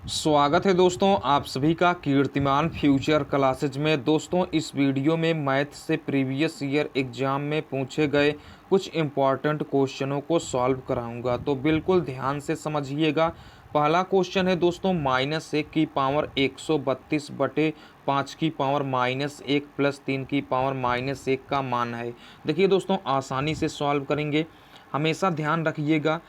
स्वागत है दोस्तों आप सभी का कीर्तिमान फ्यूचर क्लासेज में। दोस्तों इस वीडियो में मैथ से प्रीवियस ईयर एग्जाम में पूछे गए कुछ इम्पॉर्टेंट क्वेश्चनों को सॉल्व कराऊंगा, तो बिल्कुल ध्यान से समझिएगा। पहला क्वेश्चन है दोस्तों, -1 की पावर 132 बटे 5 की पावर -1 प्लस 3 की पावर -1 का मान है। देखिए दोस्तों आसानी से सॉल्व करेंगे। हमेशा ध्यान रखिएगा,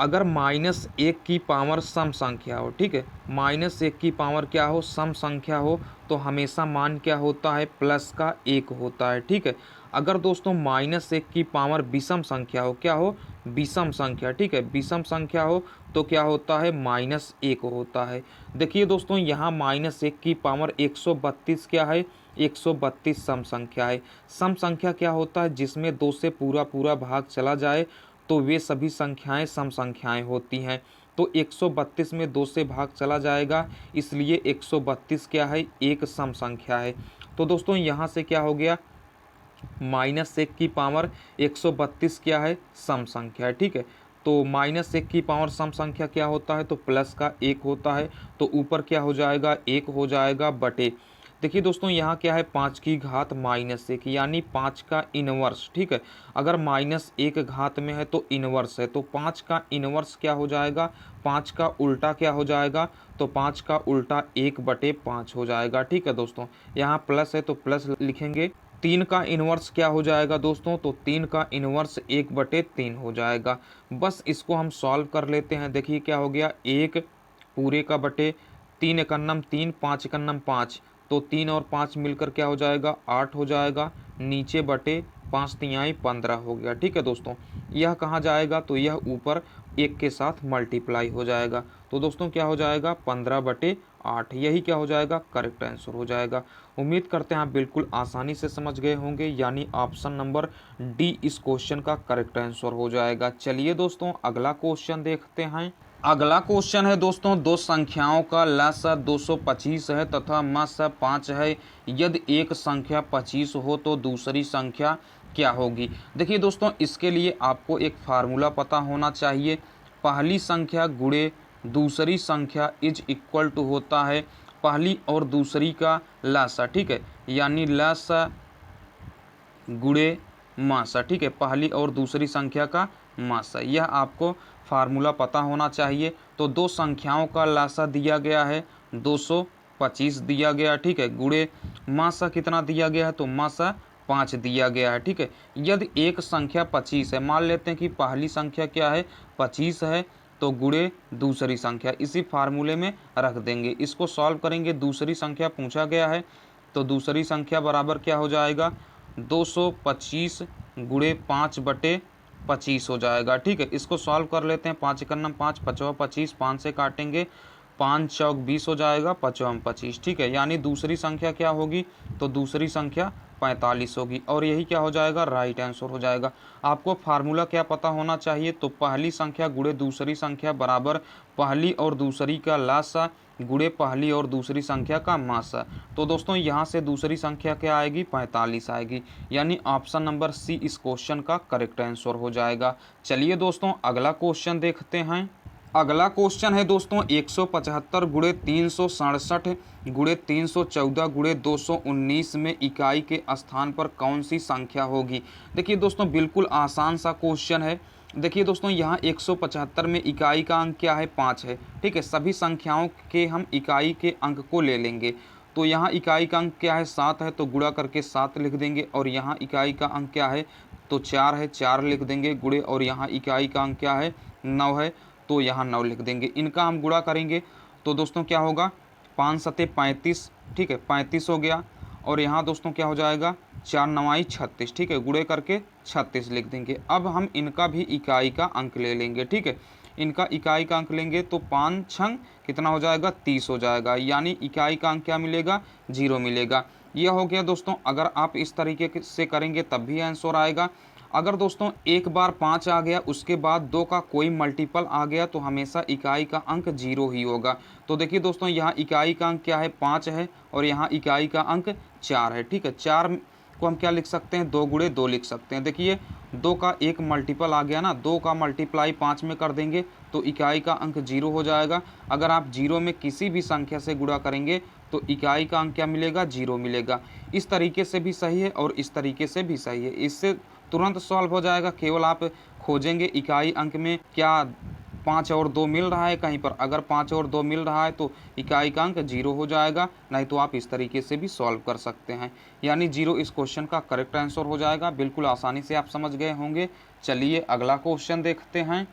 अगर -1 की पावर सम संख्या हो, ठीक है, -1 की पावर क्या हो, सम संख्या हो, तो हमेशा मान क्या होता है, प्लस का 1 होता है। ठीक है, अगर दोस्तों -1 की पावर विषम संख्या हो, क्या हो, विषम संख्या, ठीक है, विषम संख्या हो तो क्या होता है, -1 होता है। देखिए दोस्तों यहाँ -1 की पावर 132 क्या है, 132 सम संख्या है। सम संख्या क्या होता है, जिसमें 2 से पूरा पूरा भाग चला जाए तो वे सभी संख्याएं सम संख्याएं होती हैं। तो 132 में 2 से भाग चला जाएगा, इसलिए 132 क्या है, एक सम संख्या है। तो दोस्तों यहाँ से क्या हो गया, -1 की पावर 132 क्या है, सम संख्या है। ठीक है, तो -1 की पावर सम संख्या क्या होता है, तो प्लस का 1 होता है। तो ऊपर क्या हो जाएगा, 1 हो जाएगा बटे, देखिए दोस्तों यहाँ क्या है, 5 की घात -1 यानी 5 का इनवर्स। ठीक है, अगर -1 घात में है तो इनवर्स है, तो 5 का इनवर्स क्या हो जाएगा, 5 का उल्टा क्या हो जाएगा, तो 5 का उल्टा 1/5 हो जाएगा। ठीक है दोस्तों, यहाँ प्लस है तो प्लस लिखेंगे। 3 का इन्वर्स क्या हो जाएगा दोस्तों, तो 3 का इन्वर्स 1/3 हो जाएगा। बस इसको हम सॉल्व कर लेते हैं। देखिए क्या हो गया, 1 पूरे का बटे 3 एकन्नम 3, 5 एकन्नम 5, तो 3 और 5 मिलकर क्या हो जाएगा, 8 हो जाएगा। नीचे बटे 5 तिहाई 15 हो गया। ठीक है दोस्तों, यह कहाँ जाएगा, तो यह ऊपर 1 के साथ मल्टीप्लाई हो जाएगा। तो दोस्तों क्या हो जाएगा, 15/8, यही क्या हो जाएगा, करेक्ट आंसर हो जाएगा। उम्मीद करते हैं आप बिल्कुल आसानी से समझ गए होंगे, यानी ऑप्शन नंबर डी इस क्वेश्चन का करेक्ट आंसर हो जाएगा। चलिए दोस्तों अगला क्वेश्चन देखते हैं। अगला क्वेश्चन है दोस्तों, दो संख्याओं का लसा 225 है तथा मसा 5 है। यदि एक संख्या 25 हो तो दूसरी संख्या क्या होगी। देखिए दोस्तों इसके लिए आपको एक फार्मूला पता होना चाहिए। पहली संख्या गुणे दूसरी संख्या इज इक्वल टू होता है पहली और दूसरी का लसा। ठीक है, यानी लसा गुणे मासा। ठीक है, पहली और दूसरी संख्या का मासा, यह आपको फार्मूला पता होना चाहिए। तो दो संख्याओं का लासा दिया गया है 225 दिया गया। ठीक है, गुणे मासा कितना दिया गया है, तो मासा 5 दिया गया है। ठीक है, यदि एक संख्या 25 है, मान लेते हैं कि पहली संख्या क्या है, 25 है, तो गुणे दूसरी संख्या इसी फार्मूले में रख देंगे। इसको सॉल्व करेंगे, दूसरी संख्या पूछा गया है, तो दूसरी संख्या बराबर क्या हो जाएगा, 225 गुणे 5/25 हो जाएगा। ठीक है, इसको सॉल्व कर लेते हैं। 5 एकन्नम 5, 5वां 25, 5 से काटेंगे, 5 चौक 20 हो जाएगा, 5वां 25। ठीक है, यानी दूसरी संख्या क्या होगी, तो दूसरी संख्या 45 होगी, और यही क्या हो जाएगा, राइट आंसर हो जाएगा। आपको फार्मूला क्या पता होना चाहिए, तो पहली संख्या गुणे दूसरी संख्या बराबर पहली और दूसरी का लासा गुणे पहली और दूसरी संख्या का मासा। तो दोस्तों यहाँ से दूसरी संख्या क्या आएगी, 45 आएगी, यानी ऑप्शन नंबर सी इस क्वेश्चन का करेक्ट आंसर हो जाएगा। चलिए दोस्तों अगला क्वेश्चन देखते हैं। अगला क्वेश्चन है दोस्तों, 175 गुणे 367 गुणे 314 गुणे 219 में इकाई के स्थान पर कौन सी संख्या होगी। देखिए दोस्तों बिल्कुल आसान सा क्वेश्चन है। देखिए दोस्तों यहाँ 175 में इकाई का अंक क्या है, 5 है। ठीक है, सभी संख्याओं के हम इकाई के अंक को ले लेंगे। तो यहाँ इकाई का अंक क्या है, 7 है, तो गुणा करके 7 लिख देंगे। और यहाँ इकाई का अंक क्या है, तो 4 है, 4 लिख देंगे गुणे। और यहाँ इकाई का अंक क्या है, 9 है, तो यहाँ 9 लिख देंगे। इनका हम गुणा करेंगे तो दोस्तों क्या होगा, 5 सते 35। ठीक है, 35 हो गया। और यहाँ दोस्तों क्या हो जाएगा, 4 9 36। ठीक है, गुणे करके 36 लिख देंगे। अब हम इनका भी इकाई का अंक ले लेंगे। ठीक है, इनका इकाई का अंक लेंगे तो 5 छंग कितना हो जाएगा, 30 हो जाएगा, यानी इकाई का अंक क्या मिलेगा, 0 मिलेगा। यह हो गया दोस्तों। अगर आप इस तरीके से करेंगे तब भी आंसर आएगा। अगर दोस्तों एक बार 5 आ गया, उसके बाद 2 का कोई मल्टीपल आ गया, तो हमेशा इकाई का अंक 0 ही होगा। तो देखिए दोस्तों यहाँ इकाई का अंक क्या है, 5 है, और यहाँ इकाई का अंक 4 है। ठीक है, 4 को हम क्या लिख सकते हैं, 2 गुणे 2 लिख सकते हैं। देखिए 2 का एक मल्टीपल आ गया ना, 2 का मल्टीप्लाई 5 में कर देंगे तो इकाई का अंक 0 हो जाएगा। अगर आप 0 में किसी भी संख्या से गुणा करेंगे तो इकाई का अंक क्या मिलेगा, 0 मिलेगा। इस तरीके से भी सही है और इस तरीके से भी सही है, इससे तुरंत सॉल्व हो जाएगा। केवल आप खोजेंगे इकाई अंक में क्या 5 और 2 मिल रहा है कहीं पर, अगर 5 और 2 मिल रहा है तो इकाई का अंक 0 हो जाएगा, नहीं तो आप इस तरीके से भी सॉल्व कर सकते हैं। यानी 0 इस क्वेश्चन का करेक्ट आंसर हो जाएगा। बिल्कुल आसानी से आप समझ गए होंगे। चलिए अगला क्वेश्चन देखते हैं।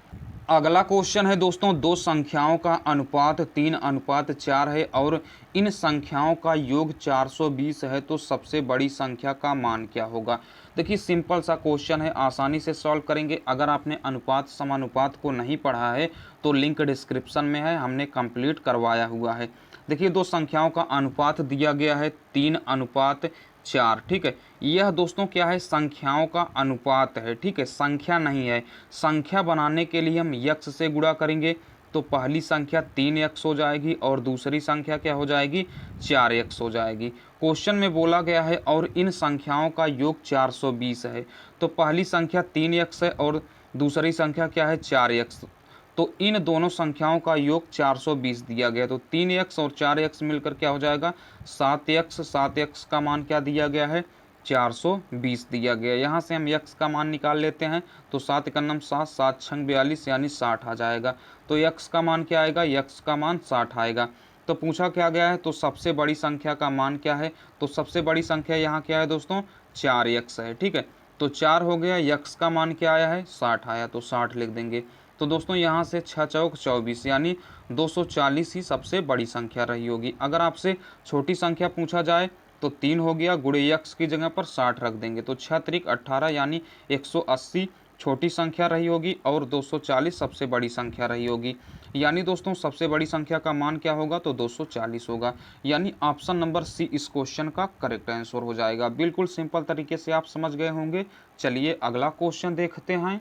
अगला क्वेश्चन है दोस्तों, दो संख्याओं का अनुपात 3:4 है और इन संख्याओं का योग 420 है, तो सबसे बड़ी संख्या का मान क्या होगा। देखिए सिंपल सा क्वेश्चन है, आसानी से सॉल्व करेंगे। अगर आपने अनुपात समानुपात को नहीं पढ़ा है तो लिंक डिस्क्रिप्शन में है, हमने कंप्लीट करवाया हुआ है। देखिए दो संख्याओं का अनुपात दिया गया है 3:4, ठीक है। यह दोस्तों क्या है, संख्याओं का अनुपात है, ठीक है, संख्या नहीं है। संख्या बनाने के लिए हम यक्स से गुणा करेंगे तो पहली संख्या 3x हो जाएगी और दूसरी संख्या क्या हो जाएगी, 4x हो जाएगी। क्वेश्चन में बोला गया है और इन संख्याओं का योग 420 है, तो पहली संख्या 3x है और दूसरी संख्या क्या है, 4x। तो इन दोनों संख्याओं का योग 420 दिया गया, तो 3x और 4x मिलकर क्या हो जाएगा, 7x। 7x का मान क्या दिया गया है, 420 दिया गया। यहाँ से हम x का मान निकाल लेते हैं तो 7 एकन्नम 7, 7 छंग 42 यानी 60 आ जाएगा। तो x का मान क्या आएगा, x का मान 60 आएगा। तो पूछा क्या गया है, तो सबसे बड़ी संख्या का मान क्या है, तो सबसे बड़ी संख्या यहाँ क्या है दोस्तों, 4x है, ठीक है। तो 4 हो गया, x का मान क्या आया है, 60 आया, तो 60 लिख देंगे। तो दोस्तों यहाँ से 6 चौक 24 यानी 240 ही सबसे बड़ी संख्या रही होगी। अगर आपसे छोटी संख्या पूछा जाए तो 3 हो गया, गुणे x की जगह पर 60 रख देंगे तो 6 त्रिक 18 यानी 180 छोटी संख्या रही होगी और 240 सबसे बड़ी संख्या रही होगी। यानी दोस्तों सबसे बड़ी संख्या का मान क्या होगा, तो 240 होगा। यानी ऑप्शन नंबर सी इस क्वेश्चन का करेक्ट आंसर हो जाएगा। बिल्कुल सिंपल तरीके से आप समझ गए होंगे। चलिए अगला क्वेश्चन देखते हैं।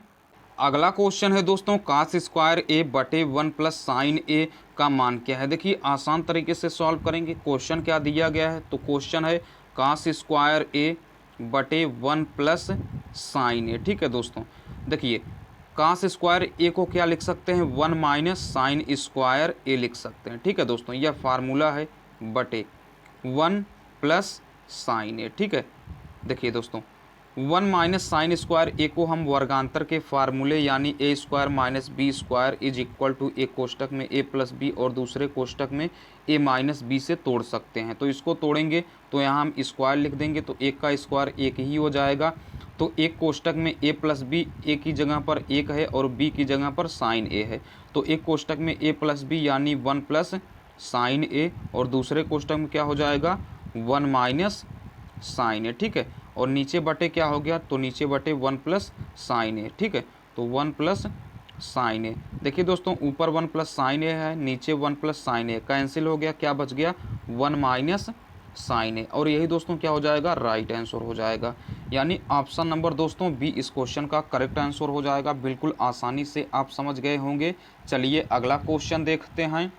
अगला क्वेश्चन है दोस्तों, कास स्क्वायर ए बटे 1 प्लस साइन ए का मान क्या है। देखिए आसान तरीके से सॉल्व करेंगे। क्वेश्चन क्या दिया गया है, तो क्वेश्चन है कास स्क्वायर ए बटे 1 प्लस साइन ए, ठीक है दोस्तों। देखिए कास स्क्वायर ए को क्या लिख सकते हैं, 1 माइनस साइन स्क्वायर ए लिख सकते हैं, ठीक है दोस्तों। यह फार्मूला है बटे 1 प्लस साइन ए, ठीक है। देखिए दोस्तों 1 माइनस साइन स्क्वायर ए को हम वर्गांतर के फार्मूले यानी A square minus B square is equal to एक कोष्टक में ए प्लस बी और दूसरे कोष्टक में ए माइनस बी से तोड़ सकते हैं। तो इसको तोड़ेंगे तो यहाँ हम स्क्वायर लिख देंगे तो एक का स्क्वायर एक ही हो जाएगा। तो एक कोष्टक में ए प्लस बी, ए की जगह पर एक है और बी की जगह पर साइन ए है, तो एक कोष्टक में ए प्लस बी यानी 1 प्लस साइन ए और दूसरे कोष्टक में क्या हो जाएगा, 1 माइनस साइन ए, ठीक है। और नीचे बटे क्या हो गया, तो नीचे बटे 1 प्लस साइन ए, ठीक है। तो 1 प्लस साइन ए। देखिए दोस्तों ऊपर 1 प्लस साइन ए है, नीचे 1 प्लस साइन ए, कैंसिल हो गया, क्या बच गया, 1 माइनस साइन ए। और यही दोस्तों क्या हो जाएगा, राइट आंसर हो जाएगा। यानी ऑप्शन नंबर दोस्तों बी इस क्वेश्चन का करेक्ट आंसर हो जाएगा। बिल्कुल आसानी से आप समझ गए होंगे। चलिए अगला क्वेश्चन देखते हैं।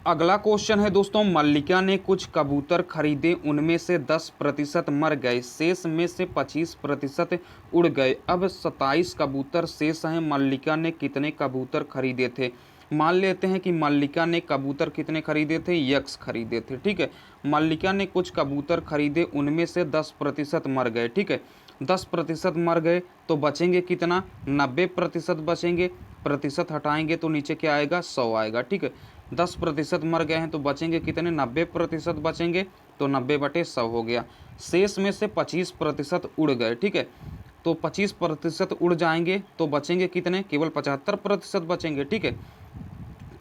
अगला क्वेश्चन है दोस्तों, मल्लिका ने कुछ कबूतर खरीदे, उनमें से 10% मर गए, शेष में से 25% उड़ गए। अब 27 कबूतर शेष हैं, मल्लिका ने कितने कबूतर खरीदे थे। मान लेते हैं कि मल्लिका ने कबूतर कितने खरीदे थे, यक्स खरीदे थे, ठीक है। मल्लिका ने कुछ कबूतर खरीदे, उनमें से 10% मर गए, ठीक है। 10% मर गए तो बचेंगे कितना, 90% बचेंगे। प्रतिशत हटाएंगे तो नीचे क्या आएगा, 100 आएगा, ठीक है। 10% मर गए हैं तो बचेंगे कितने, 90% बचेंगे, तो 90/100 हो गया। शेष में से 25% उड़ गए, ठीक है। तो 25% उड़ जाएंगे तो बचेंगे कितने, केवल 75% बचेंगे, ठीक है।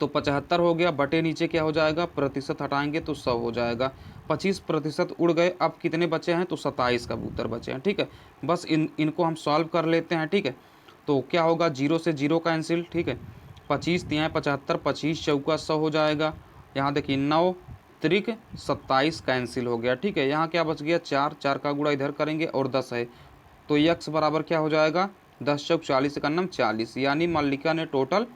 तो 75 हो गया, बटे नीचे क्या हो जाएगा, प्रतिशत हटाएंगे तो 100 हो जाएगा। 25% उड़ गए, अब कितने बचे हैं, तो 27 कबूतर बचे हैं, ठीक है। बस इनको हम सॉल्व कर लेते हैं, ठीक है। तो क्या होगा, 0 से 0 कैंसिल, ठीक है। 25 तियाँ 75, 25 चौका 100 हो जाएगा। यहाँ देखिए 9 त्रिक 27 कैंसिल हो गया, ठीक है। यहाँ क्या बच गया, 4, 4 का गुणा इधर करेंगे और 10 है, तो यक्स बराबर क्या हो जाएगा, 10 चौक 40 एकन्नम 40, यानी मल्लिका ने टोटल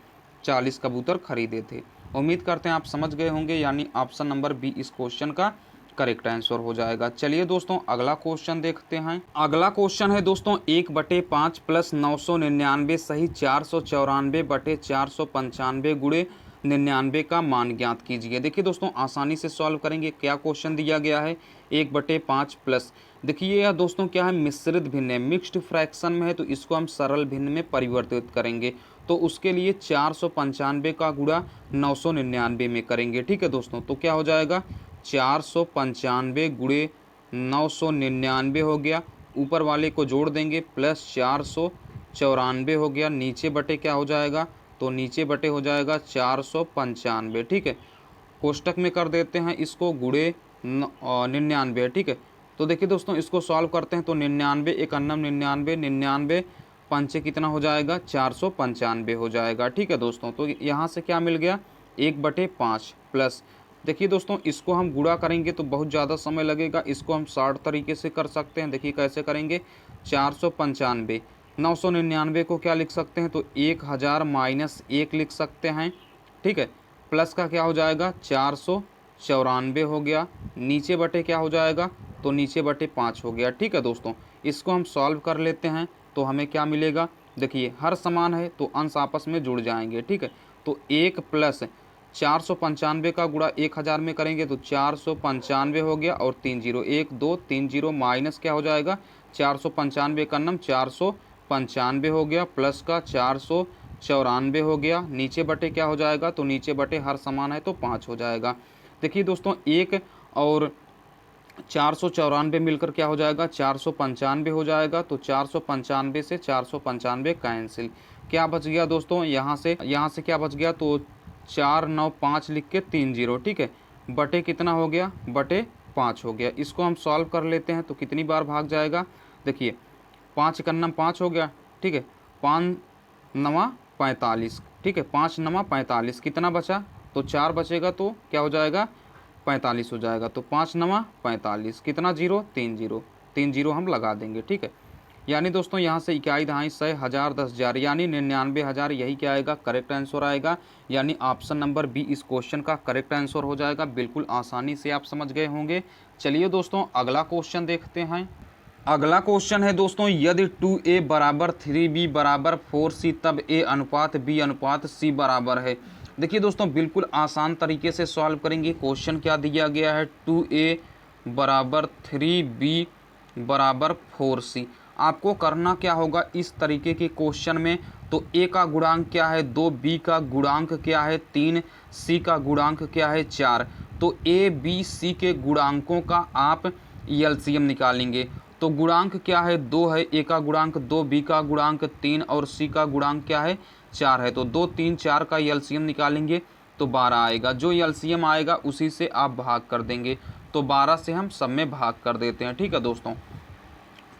40 कबूतर खरीदे थे। उम्मीद करते हैं आप समझ गए होंगे। यानी ऑप्शन नंबर बी इस क्वेश्चन का करेक्ट आंसर हो जाएगा। चलिए दोस्तों अगला क्वेश्चन देखते हैं। अगला क्वेश्चन है दोस्तों 1/5 प्लस 999 सही 494/495 गुणे 99 का मान ज्ञात कीजिए। देखिए दोस्तों आसानी से सॉल्व करेंगे। क्या क्वेश्चन दिया गया है 1/5 प्लस, देखिए यह दोस्तों क्या है मिश्रित भिन्न है, मिक्स्ड फ्रैक्शन में है तो इसको हम सरल भिन्न में परिवर्तित करेंगे। तो उसके लिए 495 का गुणा 999 में करेंगे। ठीक है दोस्तों, तो क्या हो जाएगा 495 गुणे 999 हो गया, ऊपर वाले को जोड़ देंगे प्लस 494 हो गया, नीचे बटे क्या हो जाएगा, तो नीचे बटे हो जाएगा 495। ठीक है, कोष्टक में कर देते हैं इसको गुणे 99। ठीक है, तो देखिए दोस्तों इसको सॉल्व करते हैं तो 99 91 99 99 पंचे कितना हो जाएगा 495 हो जाएगा। ठीक है दोस्तों, तो यहाँ से क्या मिल गया 1/5 प्लस, देखिए दोस्तों इसको हम गुणा करेंगे तो बहुत ज़्यादा समय लगेगा, इसको हम शॉर्ट तरीके से कर सकते हैं। देखिए कैसे करेंगे 495 999 को क्या लिख सकते हैं, तो 1000 माइनस 1 लिख सकते हैं। ठीक है, प्लस का क्या हो जाएगा 494 हो गया, नीचे बटे क्या हो जाएगा, तो नीचे बटे 5 हो गया। ठीक है दोस्तों, इसको हम सॉल्व कर लेते हैं तो हमें क्या मिलेगा, देखिए हर समान है तो अंश आपस में जुड़ जाएंगे। ठीक है, तो 1 प्लस 495 का गुणा 1000 में करेंगे तो 495 हो गया, और 3 0 1 2 3 0 माइनस क्या हो जाएगा 495 का नम 495 हो गया, प्लस का 494 हो गया, नीचे बटे क्या हो जाएगा, तो नीचे बटे हर समान है तो 5 हो जाएगा। देखिए दोस्तों 1 और 494 मिलकर क्या हो जाएगा 495 हो जाएगा, तो 495 से 495 कैंसिल, क्या बच गया दोस्तों, यहाँ से क्या बच गया, तो 495 लिख के 3 0। ठीक है, बटे कितना हो गया, बटे 5 हो गया। इसको हम सॉल्व कर लेते हैं तो कितनी बार भाग जाएगा, देखिए 5 1 5 हो गया। ठीक है, 5 9 45। ठीक है, 5 9 45, कितना बचा, तो 4 बचेगा तो क्या हो जाएगा 45 हो जाएगा, तो 5 9 45, कितना 0 3 0 3 0 हम लगा देंगे। ठीक है, यानी दोस्तों यहाँ से इकाई दहाई 100 1000 10,000 यानी 99,000, यही क्या आएगा करेक्ट आंसर आएगा। यानी ऑप्शन नंबर बी इस क्वेश्चन का करेक्ट आंसर हो जाएगा। बिल्कुल आसानी से आप समझ गए होंगे। चलिए दोस्तों अगला क्वेश्चन देखते हैं। अगला क्वेश्चन है दोस्तों यदि 2a बराबर 3b बराबर 4c तब a अनुपात b अनुपात c बराबर है। देखिए दोस्तों बिल्कुल आसान तरीके से सॉल्व करेंगे। क्वेश्चन क्या दिया गया है 2a बराबर 3b बराबर 4c। आपको करना क्या होगा इस तरीके के क्वेश्चन में, तो a का गुणांक क्या है 2, b का गुणांक क्या है 3, c का गुणांक क्या है 4। तो a b c के गुणांकों का आप एलसीएम निकालेंगे। तो गुणांक क्या है 2 है, a का गुणांक 2, b का गुणांक 3 और c का गुणांक क्या है 4 है। तो 2 3 4 का एलसीएम निकालेंगे तो 12 आएगा। जो एलसीएम आएगा उसी से आप भाग कर देंगे। तो 12 से हम सब में भाग कर देते हैं। ठीक है दोस्तों,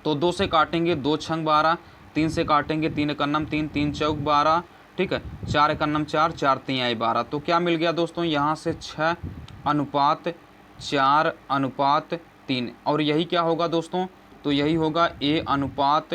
तो 2 से काटेंगे 2 छंग 12, 3 से काटेंगे 3 एकन्नम 3, 3 चौक 12। ठीक है, 4 एकन्नम 4, 4 3 आई 12। तो क्या मिल गया दोस्तों यहाँ से 6 अनुपात 4 अनुपात 3, और यही क्या होगा दोस्तों, तो यही होगा a अनुपात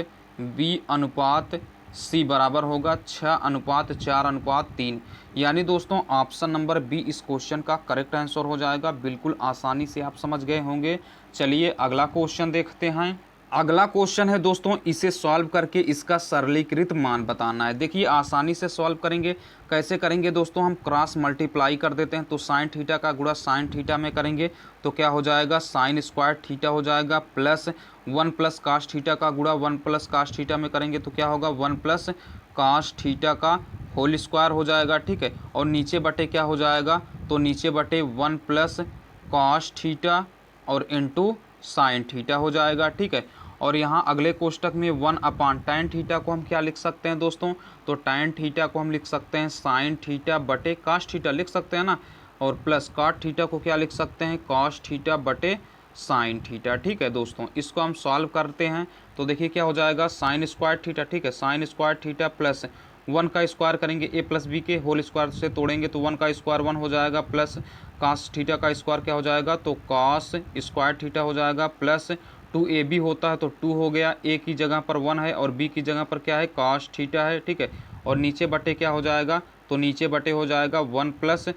b अनुपात c बराबर होगा 6 अनुपात 4 अनुपात 3। यानी दोस्तों ऑप्शन नंबर बी इस क्वेश्चन का करेक्ट आंसर हो जाएगा। बिल्कुल आसानी से आप समझ गए होंगे। चलिए अगला क्वेश्चन देखते हैं। अगला क्वेश्चन है दोस्तों इसे सॉल्व करके इसका सरलीकृत मान बताना है। देखिए आसानी से सॉल्व करेंगे। कैसे करेंगे दोस्तों, हम क्रॉस मल्टीप्लाई कर देते हैं। तो साइन थीटा का गुणा साइन थीटा में करेंगे तो क्या हो जाएगा साइन स्क्वायर थीटा हो जाएगा, प्लस 1 प्लस काश थीटा का गुणा 1 प्लस काश थीटा में करेंगे तो क्या होगा 1 प्लस काश थीटा का होल स्क्वायर हो जाएगा। ठीक है, और नीचे बटे क्या हो जाएगा, तो नीचे बटे 1 प्लस काश थीटा और इंटू साइन थीटा हो जाएगा। ठीक है, और यहाँ अगले कोष्टक में 1 अपान टैन थीटा को हम क्या लिख सकते हैं दोस्तों, तो टैन थीटा को हम लिख सकते हैं साइन थीटा बटे काश थीटा लिख सकते हैं ना, और प्लस काट थीटा को क्या लिख सकते हैं कॉस थीटा बटे साइन थीटा। ठीक है दोस्तों, इसको हम सॉल्व करते हैं तो देखिए क्या हो जाएगा साइन स्क्वायर थीटा। ठीक है, साइन स्क्वायर थीटा प्लस 1 का स्क्वायर करेंगे a प्लस बी के होल स्क्वायर से तोड़ेंगे तो 1 का स्क्वायर 1 हो जाएगा, प्लस कास थीटा का स्क्वायर क्या हो जाएगा, तो कास स्क्वायर थीटा हो जाएगा, प्लस 2ab होता है तो 2 हो गया, a की जगह पर 1 है और b की जगह पर क्या है कास थीटा है। ठीक है, और नीचे बटे क्या हो जाएगा, तो नीचे बटे हो जाएगा 1 प्लस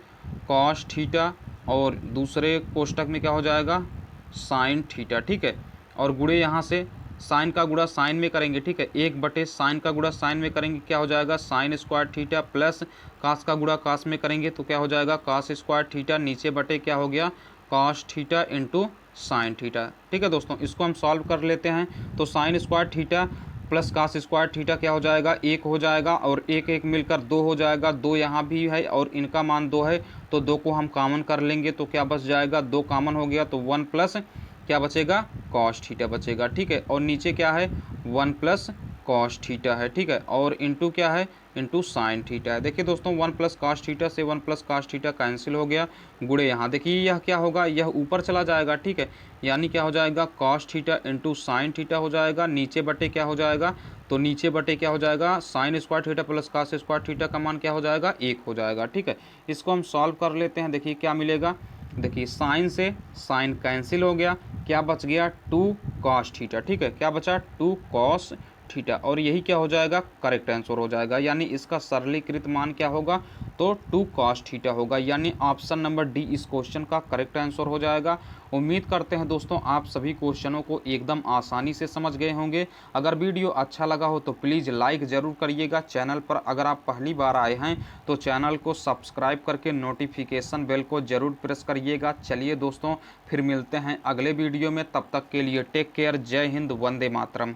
कास थीटा और दूसरे कोष्टक में क्या हो जाएगा साइन थीटा, ठीक है। और गुणे यहाँ से साइन का गुणा साइन में करेंगे, ठीक है, 1 साइन का गुणा साइन में करेंगे, क्या हो जाएगा sine square theta, plus cos का गुणा कास में करेंगे तो क्या हो जाएगा कास स्क्वायर थीटा, नीचे बटे क्या हो गया cos theta into sine theta, ठीक है दोस्तों। इसको हम सॉल्व कर लेते हैं। तो sine square theta plus cos square theta क्या हो जाएगा 1 हो जाएगा, और 1 1 मिलकर 2 हो जाएगा, 2 यहाँ भी है और इनका मान 2 है, तो 2 को हम कॉमन कर लेंगे तो क्या बच जाएगा 2 कॉमन हो गया, तो 1 प्लस क्या बचेगा कॉस थीटा बचेगा, ठीक है। और नीचे क्या है 1 प्लस कॉस थीटा है, ठीक है, और इंटू क्या है इंटू साइन थीटा है। देखिए दोस्तों 1 प्लस कॉस थीटा से 1 प्लस कॉस थीटा कैंसिल हो गया, गुणे यहाँ देखिए यह क्या होगा यह ऊपर चला जाएगा, ठीक है, यानी क्या हो जाएगा cos theta into sine theta हो जाएगा, नीचे बटे क्या हो जाएगा तो नीचे बटे क्या हो जाएगा sine square theta plus cos square theta का मान क्या हो जाएगा 1 हो जाएगा, ठीक है। इसको हम सॉल्व कर लेते हैं। देखिए क्या मिलेगा, देखिए साइन से साइन कैंसिल हो गया, क्या बच गया 2 कॉस थीटा, ठीक है, क्या बचा 2 कॉस थीटा, और यही क्या हो जाएगा करेक्ट आंसर हो जाएगा, यानी इसका सरलीकृत मान क्या होगा तो 2 कॉस थीटा होगा, यानी ऑप्शन नंबर डी इस क्वेश्चन का करेक्ट आंसर हो जाएगा। उम्मीद करते हैं दोस्तों आप सभी क्वेश्चनों को एकदम आसानी से समझ गए होंगे। अगर वीडियो अच्छा लगा हो तो प्लीज़ लाइक ज़रूर करिएगा। चैनल पर अगर आप पहली बार आए हैं तो चैनल को सब्सक्राइब करके नोटिफिकेशन बेल को ज़रूर प्रेस करिएगा। चलिए दोस्तों फिर मिलते हैं अगले वीडियो में, तब तक के लिए टेक केयर, जय हिंद, वंदे मातरम।